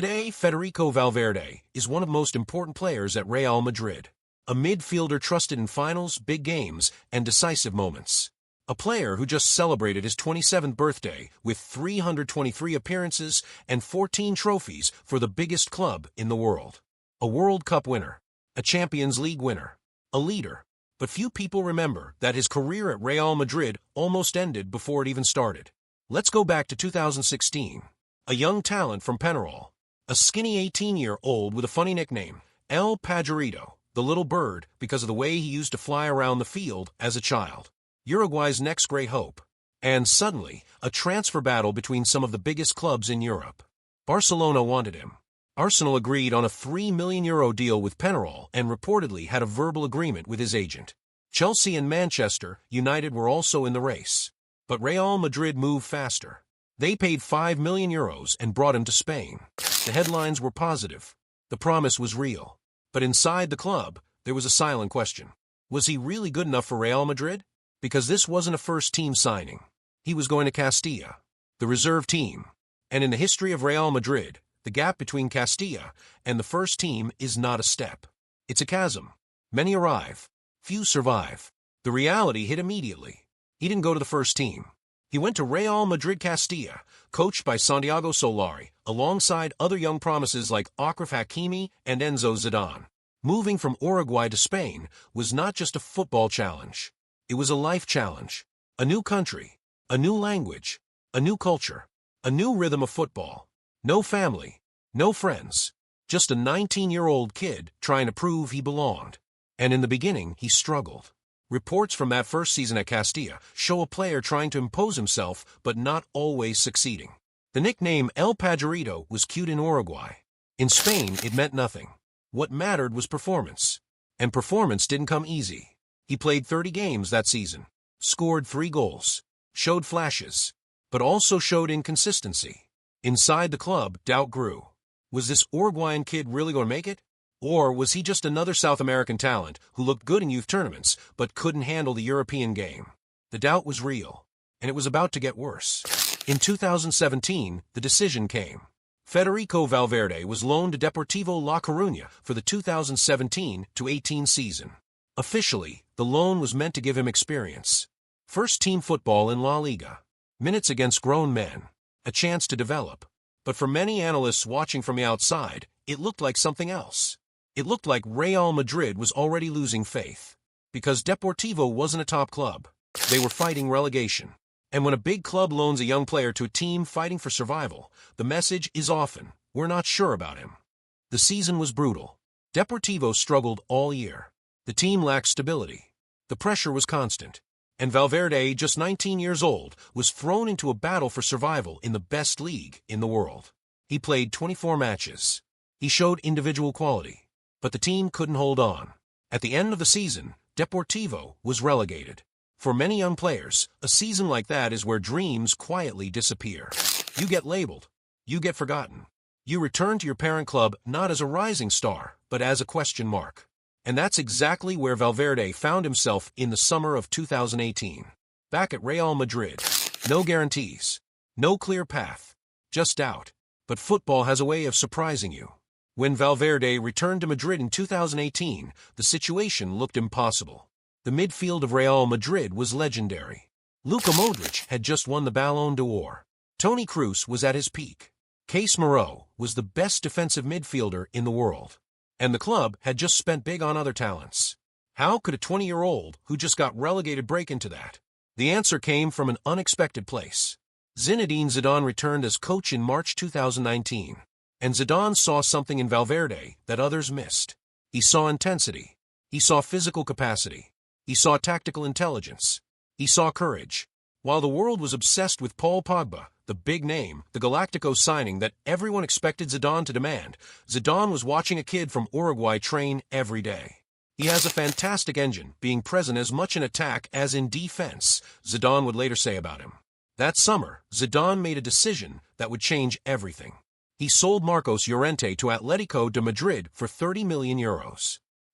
Today, Federico Valverde is one of the most important players at Real Madrid. A midfielder trusted in finals, big games, and decisive moments. A player who just celebrated his 27th birthday with 323 appearances and 14 trophies for the biggest club in the world. A World Cup winner, a Champions League winner, a leader. But few people remember that his career at Real Madrid almost ended before it even started. Let's go back to 2016. A young talent from Peñarol. A skinny 18-year-old with a funny nickname, El Pajarito, the little bird, because of the way he used to fly around the field as a child. Uruguay's next great hope. And suddenly, a transfer battle between some of the biggest clubs in Europe. Barcelona wanted him. Arsenal agreed on a €3 million deal with Peñarol and reportedly had a verbal agreement with his agent. Chelsea and Manchester United were also in the race. But Real Madrid moved faster. They paid €5 million and brought him to Spain. The headlines were positive. The promise was real. But inside the club, there was a silent question. Was he really good enough for Real Madrid? Because this wasn't a first-team signing. He was going to Castilla, the reserve team. And in the history of Real Madrid, the gap between Castilla and the first team is not a step. It's a chasm. Many arrive. Few survive. The reality hit immediately. He didn't go to the first team. He went to Real Madrid Castilla, coached by Santiago Solari, alongside other young promises like Achraf Hakimi and Enzo Zidane. Moving from Uruguay to Spain was not just a football challenge. It was a life challenge. A new country, a new language, a new culture, a new rhythm of football. No family, no friends, just a 19-year-old kid trying to prove he belonged. And in the beginning, he struggled. Reports from that first season at Castilla show a player trying to impose himself but not always succeeding. The nickname El Pajarito was cute in Uruguay. In Spain, it meant nothing. What mattered was performance. And performance didn't come easy. He played 30 games that season, scored 3 goals, showed flashes, but also showed inconsistency. Inside the club, doubt grew. Was this Uruguayan kid really going to make it? Or was he just another South American talent who looked good in youth tournaments but couldn't handle the European game? The doubt was real, and it was about to get worse. In 2017, the decision came. Federico Valverde was loaned to Deportivo La Coruña for the 2017-18 season. Officially, the loan was meant to give him experience. First-team football in La Liga. Minutes against grown men. A chance to develop. But for many analysts watching from the outside, it looked like something else. It looked like Real Madrid was already losing faith. Because Deportivo wasn't a top club. They were fighting relegation. And when a big club loans a young player to a team fighting for survival, the message is often, we're not sure about him. The season was brutal. Deportivo struggled all year. The team lacked stability. The pressure was constant. And Valverde, just 19 years old, was thrown into a battle for survival in the best league in the world. He played 24 matches. He showed individual quality. But the team couldn't hold on. At the end of the season, Deportivo was relegated. For many young players, a season like that is where dreams quietly disappear. You get labeled. You get forgotten. You return to your parent club not as a rising star, but as a question mark. And that's exactly where Valverde found himself in the summer of 2018. Back at Real Madrid. No guarantees. No clear path. Just doubt. But football has a way of surprising you. When Valverde returned to Madrid in 2018, the situation looked impossible. The midfield of Real Madrid was legendary. Luka Modric had just won the Ballon d'Or. Toni Kroos was at his peak. Case Moreau was the best defensive midfielder in the world. And the club had just spent big on other talents. How could a 20-year-old who just got relegated break into that? The answer came from an unexpected place. Zinedine Zidane returned as coach in March 2019. And Zidane saw something in Valverde that others missed. He saw intensity. He saw physical capacity. He saw tactical intelligence. He saw courage. While the world was obsessed with Paul Pogba, the big name, the Galacticos signing that everyone expected Zidane to demand, Zidane was watching a kid from Uruguay train every day. He has a fantastic engine, being present as much in attack as in defense, Zidane would later say about him. That summer, Zidane made a decision that would change everything. He sold Marcos Llorente to Atletico de Madrid for €30 million.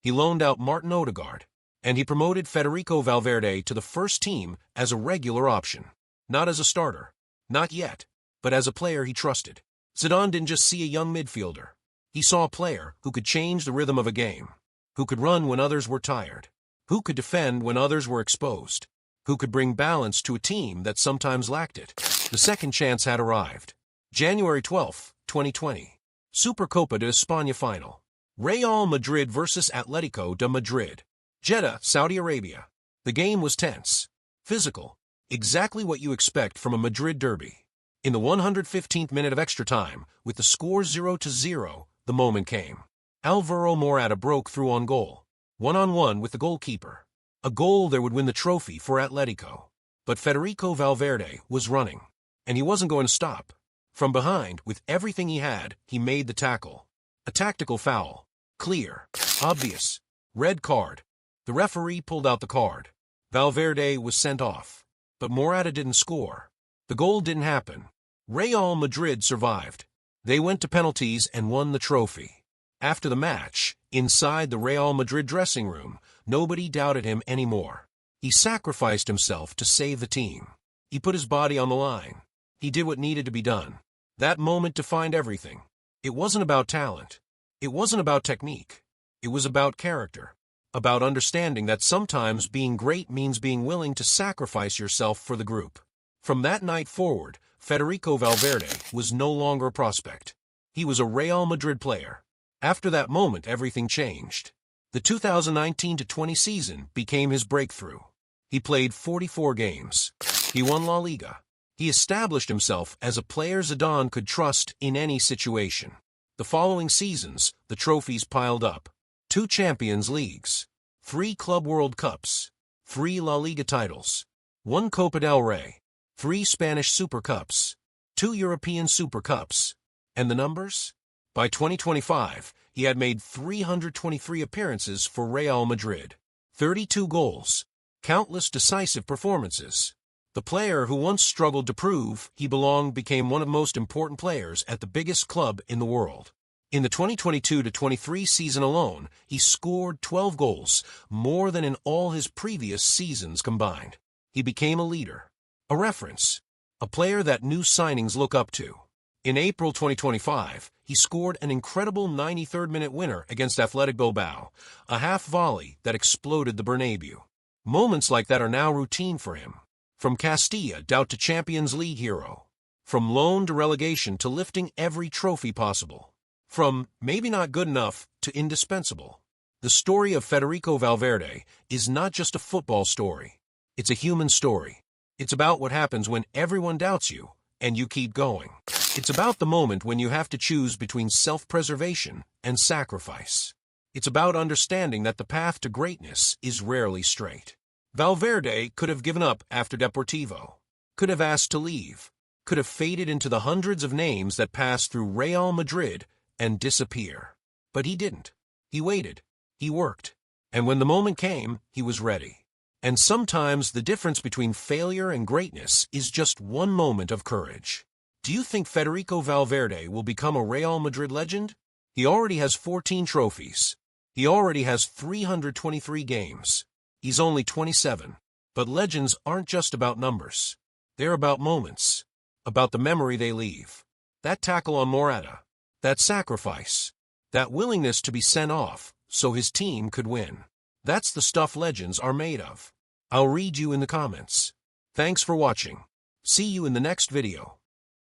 He loaned out Martin Odegaard, and he promoted Federico Valverde to the first team as a regular option. Not as a starter, not yet, but as a player he trusted. Zidane didn't just see a young midfielder. He saw a player who could change the rhythm of a game, who could run when others were tired, who could defend when others were exposed, who could bring balance to a team that sometimes lacked it. The second chance had arrived. January 12, 2020. Supercopa de España final. Real Madrid versus Atletico de Madrid. Jeddah, Saudi Arabia. The game was tense, physical, exactly what you expect from a Madrid derby. In the 115th minute of extra time, with the score 0-0, the moment came. Alvaro Morata broke through on goal, one-on-one with the goalkeeper. A goal that would win the trophy for Atletico. But Federico Valverde was running, and he wasn't going to stop. From behind, with everything he had, he made the tackle. A tactical foul. Clear. Obvious. Red card. The referee pulled out the card. Valverde was sent off. But Morata didn't score. The goal didn't happen. Real Madrid survived. They went to penalties and won the trophy. After the match, inside the Real Madrid dressing room, nobody doubted him anymore. He sacrificed himself to save the team. He put his body on the line. He did what needed to be done. That moment defined everything. It wasn't about talent. It wasn't about technique. It was about character. About understanding that sometimes being great means being willing to sacrifice yourself for the group. From that night forward, Federico Valverde was no longer a prospect. He was a Real Madrid player. After that moment, everything changed. The 2019-20 season became his breakthrough. He played 44 games. He won La Liga. He established himself as a player Zidane could trust in any situation. The following seasons, the trophies piled up. 2 Champions Leagues, 3 Club World Cups, 3 La Liga titles, 1 Copa del Rey, 3 Spanish Super Cups, 2 European Super Cups. And the numbers? By 2025, he had made 323 appearances for Real Madrid, 32 goals, countless decisive performances. The player who once struggled to prove he belonged became one of the most important players at the biggest club in the world. In the 2022-23 season alone, he scored 12 goals, more than in all his previous seasons combined. He became a leader, a reference, a player that new signings look up to. In April 2025, he scored an incredible 93rd-minute winner against Athletic Bilbao, a half-volley that exploded the Bernabeu. Moments like that are now routine for him. From Castilla down to Champions League hero. From loan to relegation to lifting every trophy possible. From maybe not good enough to indispensable. The story of Federico Valverde is not just a football story. It's a human story. It's about what happens when everyone doubts you and you keep going. It's about the moment when you have to choose between self-preservation and sacrifice. It's about understanding that the path to greatness is rarely straight. Valverde could have given up after Deportivo, could have asked to leave, could have faded into the hundreds of names that pass through Real Madrid and disappear. But he didn't. He waited. He worked. And when the moment came, he was ready. And sometimes the difference between failure and greatness is just one moment of courage. Do you think Federico Valverde will become a Real Madrid legend? He already has 14 trophies. He already has 323 games. He's only 27. But legends aren't just about numbers. They're about moments. About the memory they leave. That tackle on Morata. That sacrifice. That willingness to be sent off so his team could win. That's the stuff legends are made of. I'll read you in the comments. Thanks for watching. See you in the next video.